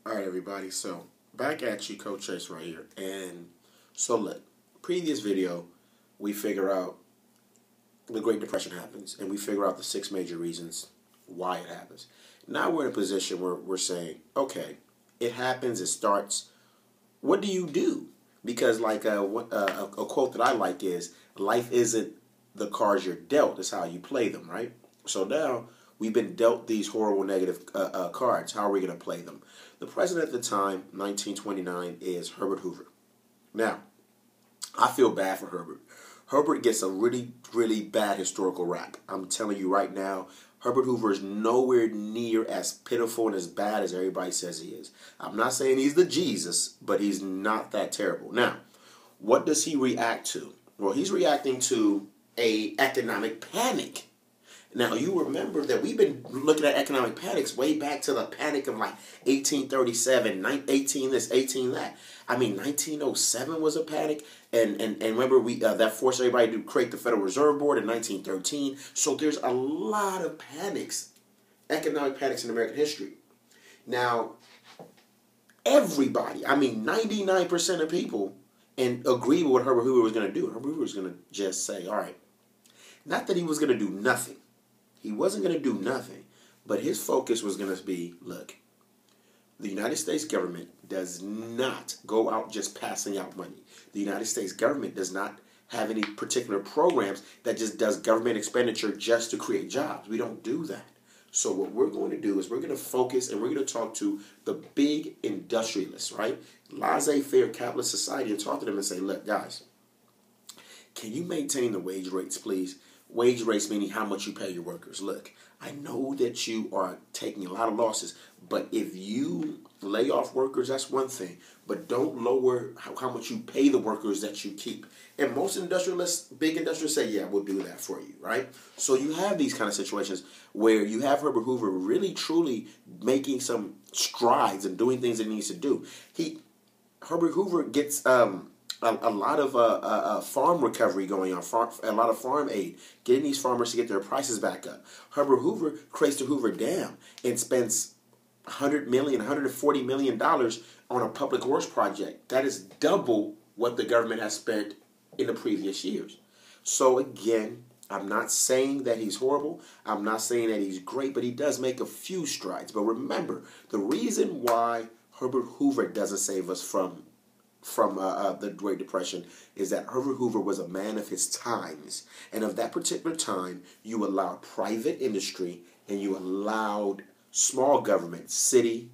All right, everybody. So back at you, Coach Chase, right here. And so look, previous video, we figure out the Great Depression happens, and we figure out the 6 major reasons why it happens. Now we're in a position where we're saying, okay, it happens, it starts. What do you do? Because like a quote that I like is, life isn't the cards you're dealt, it's how you play them, right? So now we've been dealt these horrible negative cards. How are we going to play them? The president at the time, 1929, is Herbert Hoover. Now, I feel bad for Herbert. Herbert gets a really, really bad historical rap. I'm telling you right now, Herbert Hoover is nowhere near as pitiful and as bad as everybody says he is. I'm not saying he's the Jesus, but he's not that terrible. Now, what does he react to? Well, he's reacting to an economic panic. Now, you remember that we've been looking at economic panics way back to the panic of like 1837, 18 this, 18 that. I mean, 1907 was a panic. And remember, that forced everybody to create the Federal Reserve Board in 1913. So there's a lot of panics, economic panics in American history. Now, everybody, I mean, 99% of people agree with what Herbert Hoover was going to do. Herbert Hoover was going to just say, all right, not that he was going to do nothing. He wasn't going to do nothing, but his focus was going to be, look, the United States government does not go out just passing out money. The United States government does not have any particular programs that just does government expenditure just to create jobs. We don't do that. So what we're going to do is we're going to focus and we're going to talk to the big industrialists, right? Laissez-faire capitalist society, and talk to them and say, look, guys, can you maintain the wage rates, please? Wage rates meaning how much you pay your workers. Look, I know that you are taking a lot of losses, but if you lay off workers, that's one thing. But don't lower how much you pay the workers that you keep. And most industrialists, big industrialists say, yeah, we'll do that for you, right? So you have these kind of situations where you have Herbert Hoover really, truly making some strides and doing things that he needs to do. Herbert Hoover gets a lot of farm recovery going on, a lot of farm aid, getting these farmers to get their prices back up. Herbert Hoover creates the Hoover Dam and spends $140 million on a public works project. That is double what the government has spent in the previous years. So again, I'm not saying that he's horrible. I'm not saying that he's great, but he does make a few strides. But remember, the reason why Herbert Hoover doesn't save us from the Great Depression is that Herbert Hoover was a man of his times. And of that particular time, you allowed private industry and you allowed small government, city,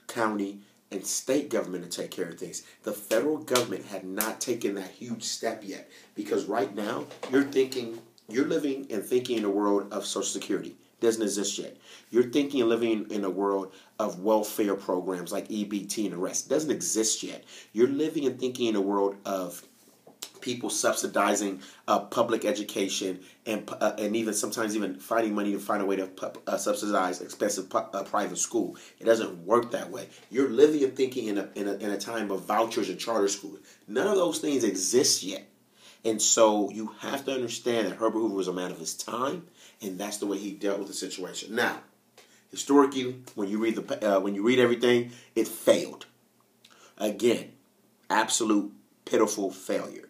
county, and state government to take care of things. The federal government had not taken that huge step yet, because right now you're living and thinking in a world of Social Security. Doesn't exist yet. You're thinking and living in a world of welfare programs like EBT and the rest. Doesn't exist yet. You're living and thinking in a world of people subsidizing public education and even sometimes even finding money to find a way to subsidize expensive private school. It doesn't work that way. You're living and thinking in a time of vouchers and charter schools. None of those things exist yet. And so you have to understand that Herbert Hoover was a man of his time, and that's the way he dealt with the situation. Now, historically, when you read everything, it failed. Again, absolute pitiful failure.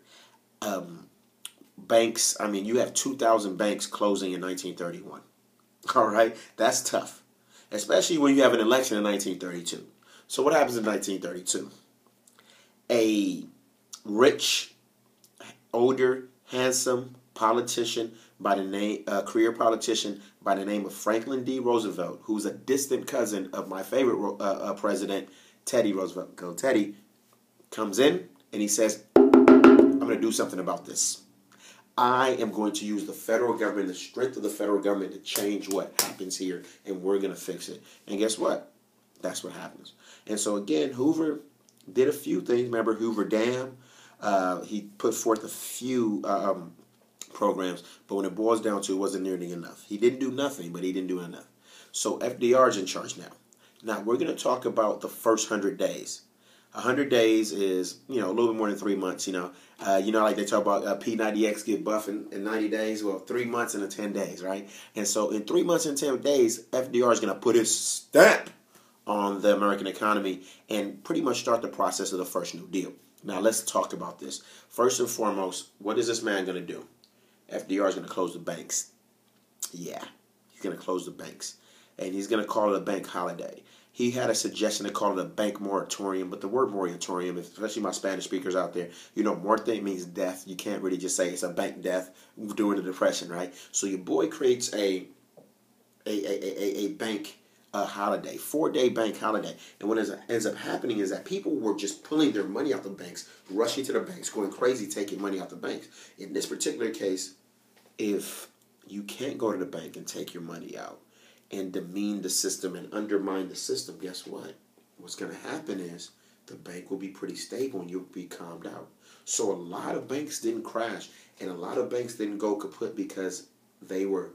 Banks, I mean, you have 2,000 banks closing in 1931. All right? That's tough, especially when you have an election in 1932. So what happens in 1932? A rich, older, handsome politician by the name, career politician by the name of Franklin D. Roosevelt, who's a distant cousin of my favorite president, Teddy Roosevelt. Go Teddy, comes in and he says, I'm going to do something about this. I am going to use the federal government, the strength of the federal government to change what happens here, and we're going to fix it. And guess what? That's what happens. And so again, Hoover did a few things. Remember Hoover Dam? He put forth a few programs, but when it boils down to it, wasn't nearly enough. He didn't do nothing, but he didn't do enough. So FDR is in charge now. Now we're going to talk about the first 100 days. 100 days is, a little bit more than 3 months, like they talk about P90X get buff in 90 days. Well, 3 months and 10 days, right? And so in 3 months and 10 days, FDR is going to put his stamp on the American economy and pretty much start the process of the first New Deal. Now, let's talk about this. First and foremost, what is this man going to do? FDR is going to close the banks. Yeah, he's going to close the banks. And he's going to call it a bank holiday. He had a suggestion to call it a bank moratorium, but the word moratorium, especially my Spanish speakers out there, you know, muerte means death. You can't really just say it's a bank death during the Depression, right? So your boy creates a bank holiday, 4-day bank holiday. And what ends up happening is that people were just pulling their money out the banks, rushing to the banks, going crazy, taking money out the banks. In this particular case, if you can't go to the bank and take your money out and demean the system and undermine the system, guess what? What's going to happen is the bank will be pretty stable and you'll be calmed out. So a lot of banks didn't crash and a lot of banks didn't go kaput because they were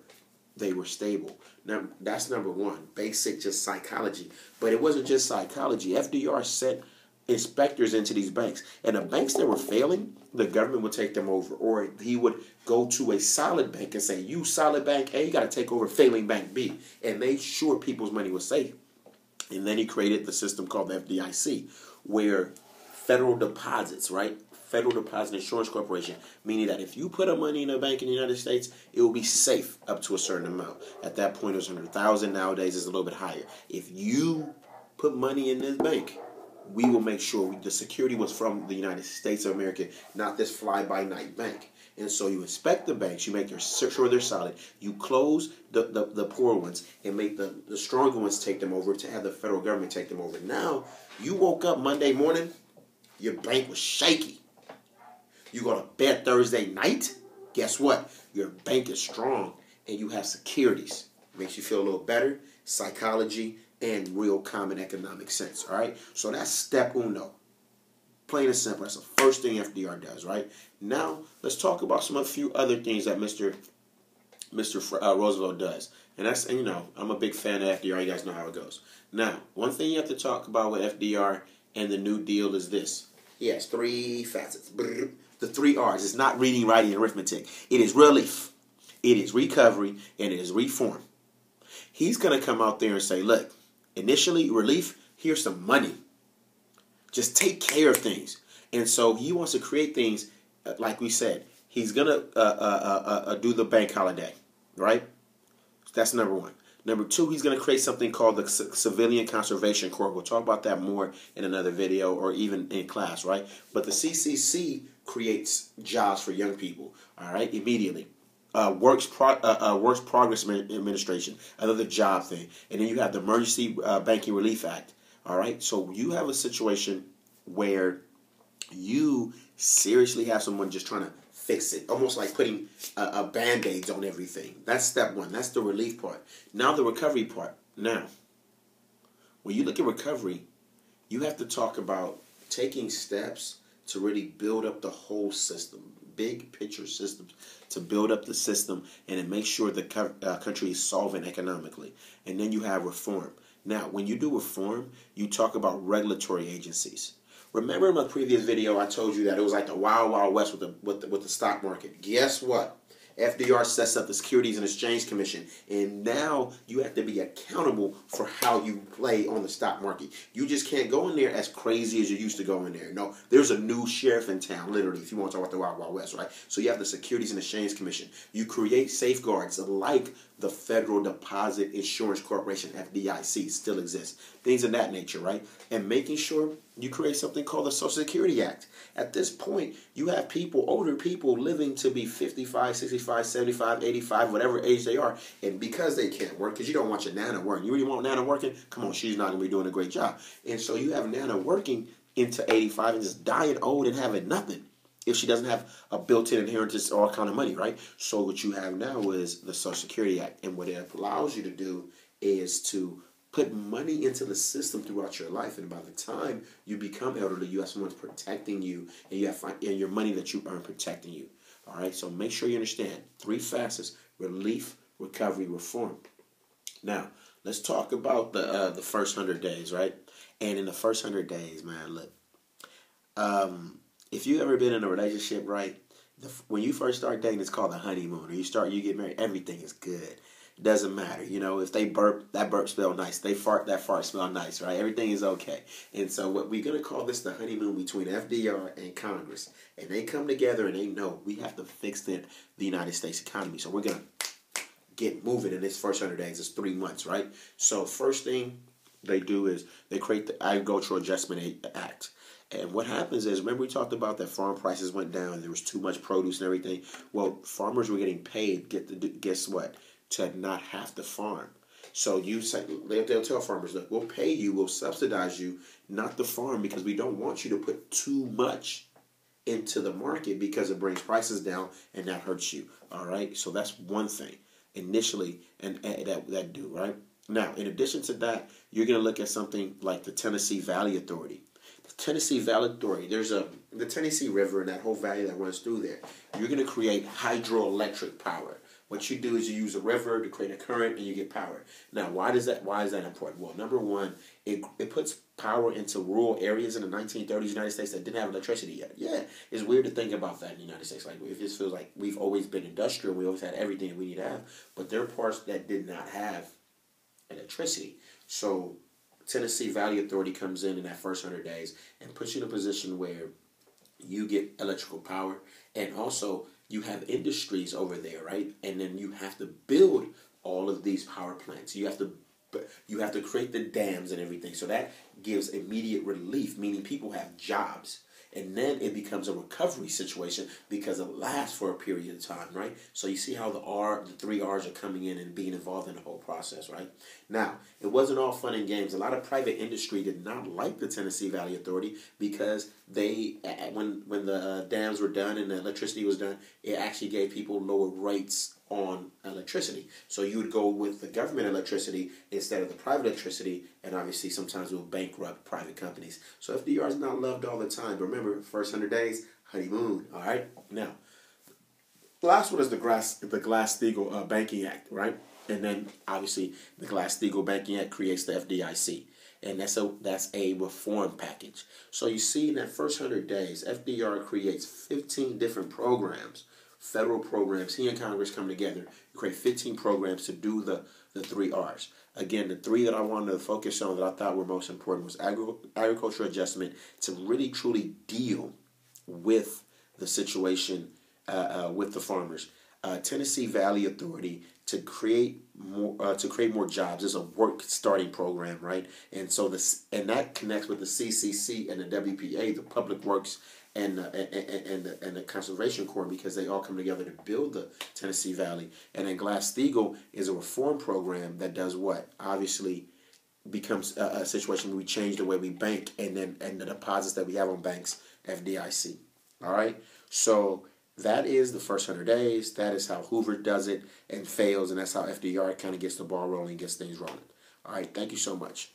stable. Now, that's number one, basic just psychology. But it wasn't just psychology. FDR sent inspectors into these banks. And the banks that were failing, the government would take them over. Or he would go to a solid bank and say, you solid bank A, you got to take over failing bank B. And made sure people's money was safe. And then he created the system called the FDIC, where federal deposits, right? Federal Deposit Insurance Corporation, meaning that if you put a money in a bank in the United States, it will be safe up to a certain amount. At that point, it was 100,000. Nowadays, it's a little bit higher. If you put money in this bank, we will make sure the security was from the United States of America, not this fly-by-night bank. And so you inspect the banks, you make sure they're solid, you close the poor ones and make the stronger ones take them over to have the federal government take them over. Now, you woke up Monday morning, your bank was shaky. You go to bed Thursday night, guess what? Your bank is strong and you have securities. Makes you feel a little better, psychology, and real common economic sense, all right? So that's step uno. Plain and simple. That's the first thing FDR does, right? Now, let's talk about a few other things that Mr. Roosevelt does. And you know, I'm a big fan of FDR. You guys know how it goes. Now, one thing you have to talk about with FDR and the New Deal is this. He has 3 facets. The 3 R's. It's not reading, writing, and arithmetic. It is relief, it is recovery, and it is reform. He's going to come out there and say, look, initially, relief, here's some money. Just take care of things. And so he wants to create things, like we said. He's going to do the bank holiday, right? That's number 1. Number 2, he's going to create something called the Civilian Conservation Corps. We'll talk about that more in another video or even in class, right? But the CCC creates jobs for young people, all right, immediately. Works Progress Administration, another job thing. And then you have the Emergency Banking Relief Act, all right? So you have a situation where you seriously have someone just trying to fix it, almost like putting a Band-Aids on everything. That's step 1. That's the relief part. Now the recovery part. Now, when you look at recovery, you have to talk about taking steps to really build up the whole system, big picture systems, to build up the system and to make sure the country is solvent economically. And then you have reform. Now, when you do reform, you talk about regulatory agencies. Remember in my previous video, I told you that it was like the wild, wild west with the stock market. Guess what? FDR sets up the Securities and Exchange Commission, and now you have to be accountable for how you play on the stock market. You just can't go in there as crazy as you used to go in there. No, there's a new sheriff in town, literally, if you want to talk about the Wild Wild West, right? So you have the Securities and Exchange Commission. You create safeguards like the Federal Deposit Insurance Corporation, FDIC, still exists. Things of that nature, right? And making sure you create something called the Social Security Act. At this point, you have people, older people, living to be 55, 65, 75, 85, whatever age they are. And because they can't work, because you don't want your Nana working. You really want Nana working? Come on, she's not going to be doing a great job. And so you have Nana working into 85 and just dying old and having nothing if she doesn't have a built-in inheritance or all kind of money, right? So what you have now is the Social Security Act. And what it allows you to do is to put money into the system throughout your life, and by the time you become elderly, you have someone protecting you, and you have and your money that you earn protecting you. All right, so make sure you understand 3 facets: relief, recovery, reform. Now, let's talk about the first 100 days, right? And in the first 100 days, man, look, if you've ever been in a relationship, right, when you first start dating, it's called the honeymoon, or you get married, everything is good. Doesn't matter. If they burp, that burp smell nice. They fart, that fart smell nice, right? Everything is okay. And so what we're going to call this the honeymoon between FDR and Congress. And they come together and they know we have to fix the United States economy. So we're going to get moving in this first 100 days. It's 3 months, right? So first thing they do is they create the Agricultural Adjustment Act. And what happens is, remember we talked about that farm prices went down and there was too much produce and everything? Well, farmers were getting paid, guess what? To not have to farm. So you say, they'll tell farmers, look, we'll pay you, we'll subsidize you not to farm because we don't want you to put too much into the market because it brings prices down and that hurts you. All right? So that's one thing initially and that do, right? Now, in addition to that, you're going to look at something like the Tennessee Valley Authority. The Tennessee Valley Authority, there's the Tennessee River and that whole valley that runs through there. You're going to create hydroelectric power. What you do is you use a river to create a current and you get power. Now, why is that important? Well, number one, it puts power into rural areas in the 1930s United States that didn't have electricity yet. Yeah, it's weird to think about that in the United States. Like, it just feels like we've always been industrial. We always had everything we need to have. But there are parts that did not have electricity. So Tennessee Valley Authority comes in that first 100 days and puts you in a position where you get electrical power, and also you have industries over there, right? And then you have to build all of these power plants. You have to create the dams and everything. So that gives immediate relief, meaning people have jobs. And then it becomes a recovery situation because it lasts for a period of time, right? So you see how the 3 R's are coming in and being involved in the whole process, right? Now, it wasn't all fun and games. A lot of private industry did not like the Tennessee Valley Authority because when the dams were done and the electricity was done, it actually gave people lower rates on electricity. So you would go with the government electricity instead of the private electricity, and obviously sometimes it will bankrupt private companies. So FDR is not loved all the time. But remember, first 100 days, honeymoon. All right? Now, the last one is the Glass-Steagall Banking Act, right? And then, obviously, the Glass-Steagall Banking Act creates the FDIC. And that's a reform package. So you see in that first 100 days, FDR creates 15 different programs, federal programs. He and Congress come together to create 15 programs to do the 3 R's. Again, the 3 that I wanted to focus on that I thought were most important was agricultural adjustment to really truly deal with the situation with the farmers. Tennessee Valley Authority to create more jobs. There's a work starting program, right? And so that connects with the CCC and the WPA, the Public Works and the Conservation Corps, because they all come together to build the Tennessee Valley. And then Glass-Steagall is a reform program that does what? Obviously becomes a situation where we change the way we bank and the deposits that we have on banks, FDIC. All right? So that is the first 100 days. That is how Hoover does it and fails, and that's how FDR kind of gets the ball rolling, gets things rolling. All right, thank you so much.